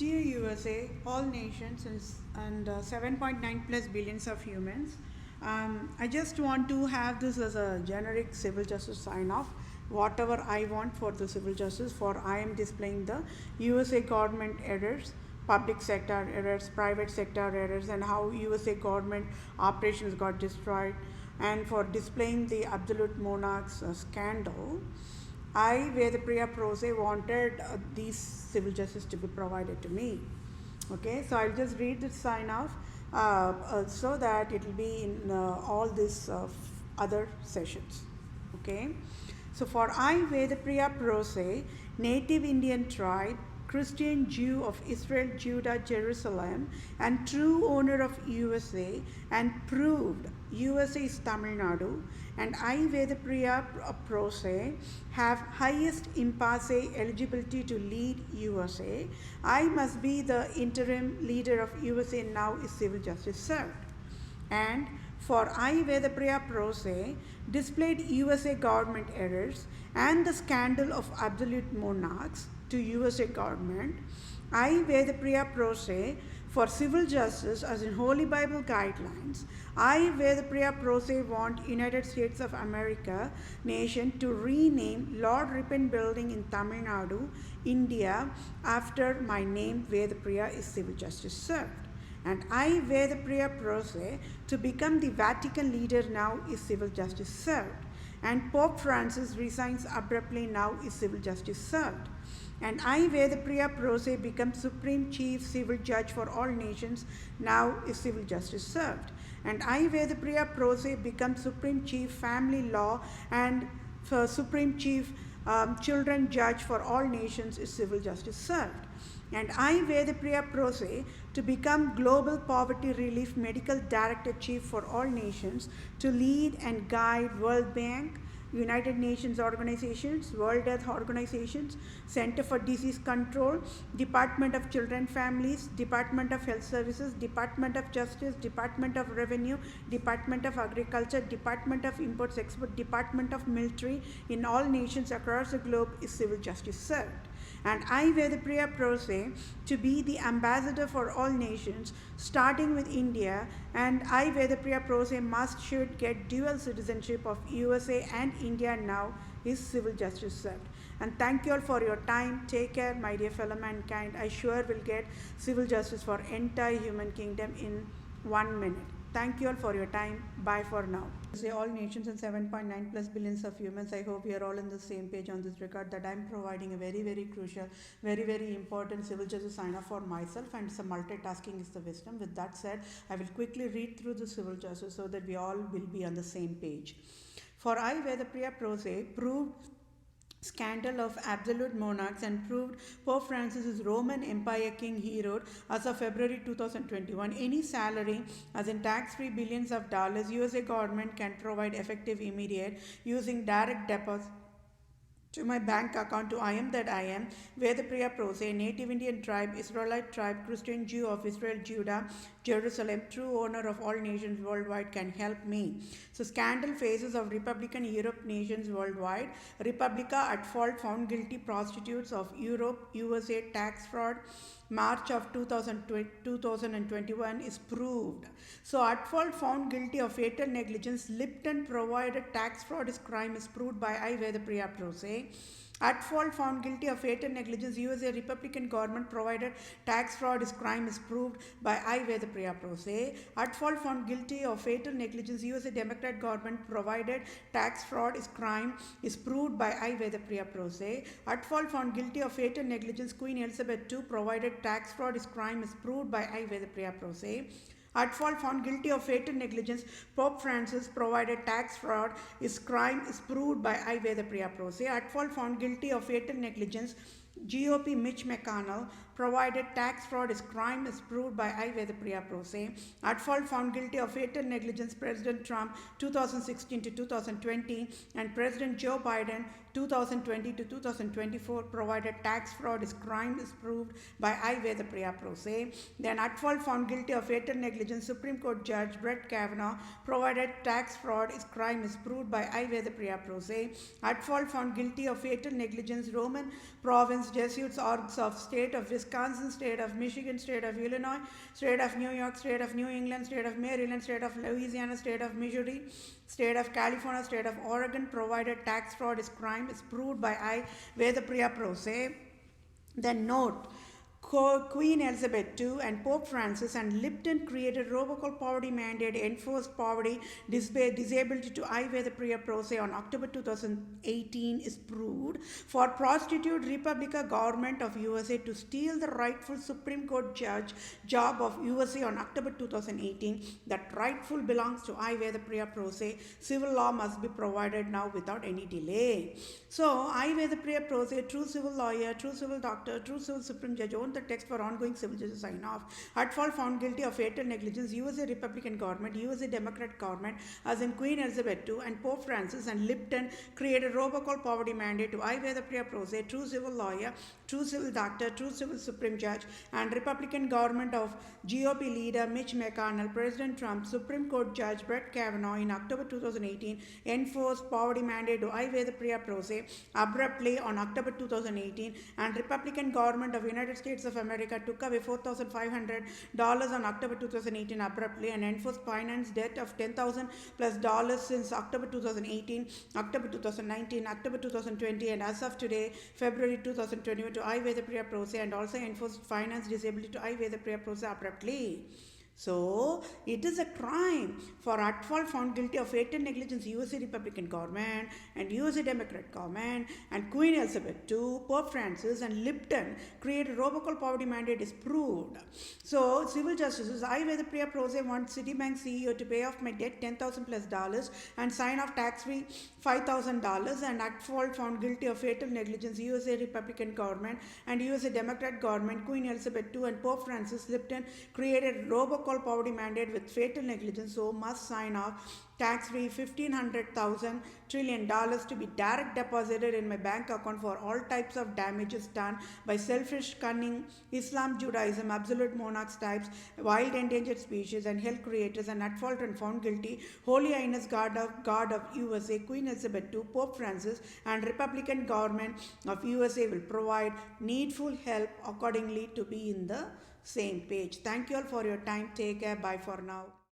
Dear USA, all nations and 7.9 plus billions of humans, I just want to have this as a generic civil justice sign off. Whatever I want for the civil justice, for I am displaying the USA government errors, public sector errors, private sector errors, and how USA government operations got destroyed, and for displaying the absolute monarchs scandal. I, Vedapriya Prose, wanted these civil justice to be provided to me. Okay, so I'll just read the sign off so that it will be in all these other sessions. Okay, so for I, Vedapriya Prose, native Indian tribe, Christian Jew of Israel, Judah, Jerusalem, and true owner of USA, and proved USA is Tamil Nadu, and I, Vedapriya Prose, have highest impasse eligibility to lead USA. I must be the interim leader of USA now is civil justice served. And for I, Vedapriya Prose, displayed USA government errors and the scandal of absolute monarchs to USA government. I, Vedapriya Prose, for civil justice as in Holy Bible guidelines. I, Vedapriya Prose, want United States of America nation to rename Lord Ripon Building in Tamil Nadu, India, after my name Vedapriya is civil justice served. And I, Vedapriya Prose, to become the Vatican leader now is civil justice served. And Pope Francis resigns abruptly now is civil justice served. And I, Vedapriya Prose, become Supreme Chief Civil Judge for all nations, now is civil justice served. And I, Vedapriya Prose, become Supreme Chief Family Law and Supreme Chief Children Judge for all nations is civil justice served. And I, Vedapriya Prose, to become Global Poverty Relief Medical Director Chief for all nations, to lead and guide World Bank, United Nations organizations, World Health Organizations, Center for Disease Control, Department of Children Families, Department of Health Services, Department of Justice, Department of Revenue, Department of Agriculture, Department of Imports Export, Department of Military in all nations across the globe is civil justice served. And I, Vedapriya Prose, to be the ambassador for all nations, starting with India, and I, Vedapriya Prose, should get dual citizenship of USA and India now is civil justice served. And thank you all for your time. Take care, my dear fellow mankind. I sure will get civil justice for entire human kingdom in 1 minute. Thank you all for your time. Bye for now. Say all nations and 7.9 plus billions of humans. I hope we are all on the same page on this regard that I'm providing a very, very crucial, very, very important civil justice sign off for myself, and some multitasking is the wisdom. With that said, I will quickly read through the civil justice so that we all will be on the same page. For I, Vedapriya Prose, proved scandal of absolute monarchs and proved Pope Francis is Roman Empire king he wrote as of February 2021. Any salary as in tax-free billions of dollars USA government can provide effective immediate using direct deposit to my bank account to I am that I am, Vedapriya Prose, native Indian tribe, Israelite tribe, Christian Jew of Israel, Judah, Jerusalem, true owner of all nations worldwide can help me. So scandal phases of Republican Europe nations worldwide. Republica at fault found guilty prostitutes of Europe, USA tax fraud. March of 2021 is proved. So at fault found guilty of fatal negligence, Lipton provided tax fraud is crime is proved by I, Vedapriya Prose. At fault found guilty of fatal negligence, USA Republican government provided tax fraud is crime is proved by I, Vedapriya Prose. At fault found guilty of fatal negligence, USA Democrat government provided tax fraud is crime is proved by I, Vedapriya Prose. At fault found guilty of fatal negligence, Queen Elizabeth II provided tax fraud is crime is proved by I, Vedapriya Prose. At fault found guilty of fatal negligence, Pope Francis provided tax fraud is crime is proved by I, Vedapriya Prose. At fault found guilty of fatal negligence, GOP Mitch McConnell provided tax fraud is crime is proved by I, Vedapriya Prose. At fault found guilty of fatal negligence, President Trump 2016 to 2020 and President Joe Biden 2020 to 2024, provided tax fraud is crime is proved by I. Vedapriya Pro Se. Then at fault found guilty of fatal negligence, Supreme Court Judge Brett Kavanaugh, provided tax fraud is crime is proved by I. Vedapriya Pro Se. At fault found guilty of fatal negligence, Roman Province Jesuits orgs of state of Wisconsin, state of Michigan, state of Illinois, state of New York, state of New England, state of Maryland, state of Louisiana, state of Missouri, state of California, state of Oregon, provided tax fraud is crime is proved by I. Vedapriya Pro Se. Then note, Queen Elizabeth II and Pope Francis and Lipton created robocall poverty mandate, enforced poverty disability to I. Vedapriya Pro Se on October 2018 is proved for prostitute Republican government of USA to steal the rightful Supreme Court judge job of USA on October 2018. That rightful belongs to I. Vedapriya Pro Se. Civil law must be provided now without any delay. So I. Vedapriya Pro Se, true civil lawyer, true civil doctor, true civil Supreme Judge, own the text for ongoing civil justice sign off. At fault found guilty of fatal negligence, USA Republican government, USA Democrat government, as in Queen Elizabeth II and Pope Francis and Lipton created robocall poverty mandate to I. Vedapriya Pro Se, true civil lawyer, true civil doctor, true civil Supreme Judge, and Republican government of GOP leader Mitch McConnell, President Trump, Supreme Court Judge Brett Kavanaugh in October 2018 enforced poverty mandate to I. Vedapriya Pro Se abruptly on October 2018, and Republican government of United States of America took away $4,500 on October 2018 abruptly and enforced finance debt of $10,000 plus dollars since October 2018, October 2019, October 2020, and as of today, February 2021 to I. Vedapriya Pro Se, and also enforced finance disability to I. Vedapriya Pro Se abruptly. So, it is a crime for at fault found guilty of fatal negligence USA Republican government and USA Democrat government and Queen Elizabeth II, Pope Francis and Lipton created robocall poverty mandate is proved. So, civil justices, I. Vedapriya Pro Se want Citibank CEO to pay off my debt $10,000 plus dollars and sign off tax-free $5,000, and at fault found guilty of fatal negligence USA Republican government and USA Democrat government, Queen Elizabeth II and Pope Francis Lipton created robocall poverty mandate with fatal negligence, so must sign off tax-free $1,500 trillion to be direct deposited in my bank account for all types of damages done by selfish, cunning, Islam, Judaism, absolute monarchs types, wild endangered species and health creators, and at fault and found guilty, Holy Highness God of USA, Queen Elizabeth II, Pope Francis, and Republican government of USA will provide needful help accordingly to be in the same page. Thank you all for your time. Take care. Bye for now.